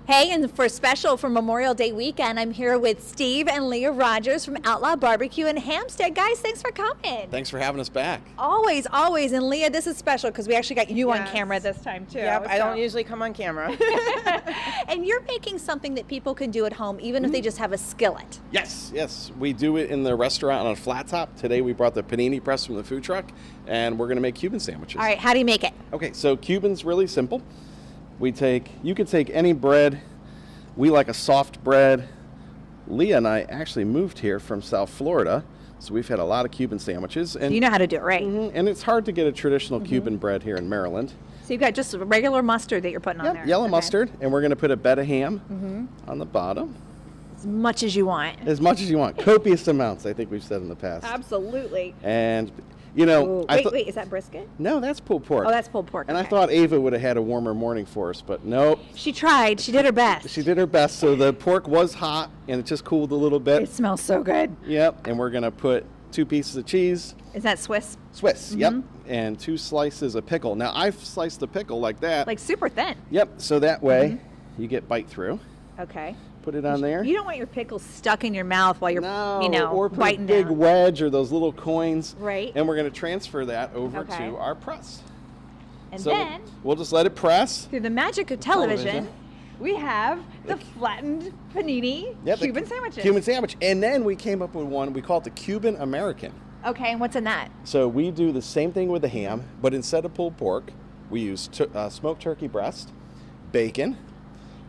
Hey, and for special for Memorial Day weekend, I'm here with Steve and Leah Rogers from Outlaw Barbecue in Hampstead. Guys, thanks for coming. Thanks for having us back. Always, always. And Leah, this is special because we actually got you on Yes. camera this time too. Yep, I don't usually come on camera. And you're making something that people can do at home, even if they just have a skillet. Yes, we do it in the restaurant on a flat top. Today we brought the panini press from the food truck, and we're going to make Cuban sandwiches. All right, how do you make it? Okay, so Cuban's really simple. You could take any bread. We like a soft bread. Leah and I actually moved here from South Florida, so we've had a lot of Cuban sandwiches. And You know how to do it, right? And it's hard to get a traditional Cuban bread here in Maryland. So you've got just regular mustard that you're putting on there. Yellow Okay. mustard, and we're going to put a bed of ham on the bottom. As much as you want. As much as you want. Copious amounts, I think we've said in the past. Absolutely. And, you know, Ooh, wait, is that brisket? No, that's pulled pork. Oh, that's pulled pork. And I okay. thought Ava would have had a warmer morning for us, but nope. She tried. She did her best. She did her best. So the pork was hot, and it just cooled a little It bit. smells so good. Yep. And we're going to put 2 pieces of cheese. Is that Swiss? Swiss, yep. And 2 slices of pickle. Now, I've sliced the pickle like that. Like super thin. Yep. So that way you get bite through. Okay. Put it on there. You don't want your pickles stuck in your mouth while you're, or put a biting big down. wedge or those little coins. Right. And we're going to transfer that over Okay. to our press. And So then, we'll just let it press. through the magic of television, Television. we have the flattened panini Yep, the Cuban sandwiches. Cuban sandwich. And then we came up with one, we call it the Cuban American. Okay, and what's in that? So we do the same thing with the ham, but instead of pulled pork, we use smoked turkey breast, bacon,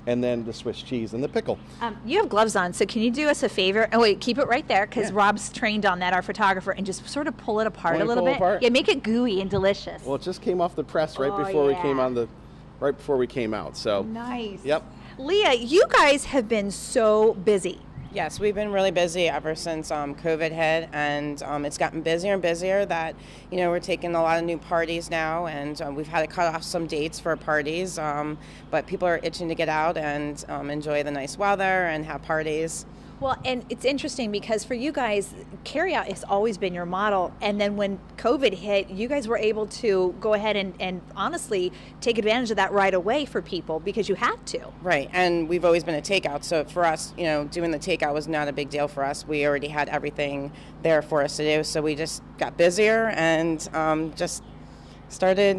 and then the Swiss cheese and the pickle. You have gloves on, so can you do us a favor? Oh, wait, keep it right there, because Yeah. Rob's trained on that, our photographer, and just sort of pull it apart Want a me to little pull it bit. apart? Yeah, make it gooey and delicious. Well, it just came off the press right Oh, before we yeah. came right before we came out. So Nice. Yep. Leah, you guys have been so busy. Yes, we've been really busy ever since COVID hit, and it's gotten busier and busier that, we're taking a lot of new parties now, and we've had to cut off some dates for parties, but people are itching to get out and enjoy the nice weather and have parties. Well, and it's interesting because for you guys, carryout has always been your model. And then when COVID hit, you guys were able to go ahead and honestly take advantage of that right away for people because you had to. Right, and we've always been a takeout, so for us, doing the takeout was not a big deal for us. We already had everything there for us to do, so we just got busier and just started,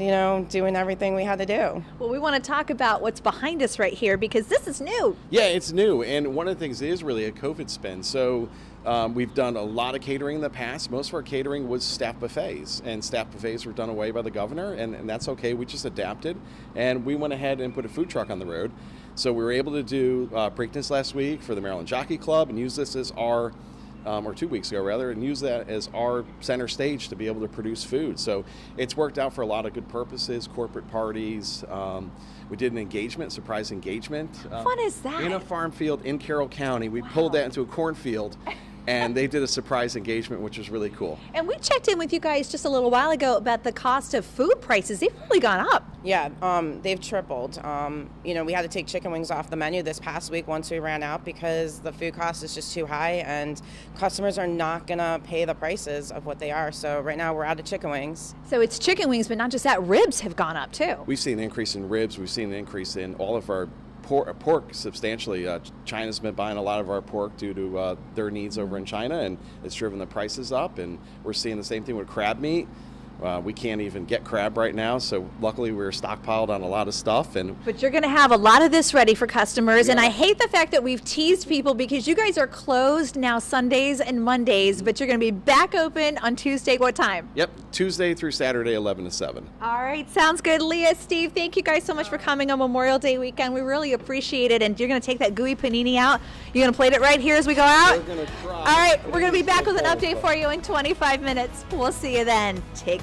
doing everything we had to do. Well, we want to talk about what's behind us right here because this is new. yeah, it's new. And one of the things is really a COVID spin. So we've done a lot of catering in the past. Most of our catering was staff buffets, and staff buffets were done away by the governor, and that's okay. We just adapted, and we went ahead and put a food truck on the road. So we were able to do Preakness last week for the Maryland Jockey Club and use this as our or 2 weeks ago rather, and use that as our center stage to be able to produce food. So it's worked out for a lot of good purposes, corporate parties. We did an engagement, surprise engagement. How fun is that? In a farm field in Carroll County. We pulled that into a cornfield, and they did a surprise engagement, which was really cool. And we checked in with you guys just a little while ago about the cost of food prices. They've really gone up. Yeah, they've tripled. We had to take chicken wings off the menu this past week once we ran out because the food cost is just too high and customers are not going to pay the prices of what they are. So right now we're out of chicken wings. So it's chicken wings, but not just that, ribs have gone up too. We've seen an increase in ribs. We've seen an increase in all of our pork substantially. China's been buying a lot of our pork due to their needs over in China, and it's driven the prices up. And we're seeing the same thing with crab meat. We can't even get crab right now, so luckily we're stockpiled on a lot of stuff. But you're going to have a lot of this ready for customers, and I hate the fact that we've teased people because you guys are closed now Sundays and Mondays, but you're going to be back open on Tuesday. What time? Yep, Tuesday through Saturday, 11 to 7. All right, sounds good. Leah, Steve, thank you guys so much for coming on Memorial Day weekend. We really appreciate it, and you're going to take that gooey panini out. You're going to plate it right here as we go out? We're gonna try. All right, we're going to be back with an update for you in 25 minutes. We'll see you then. Take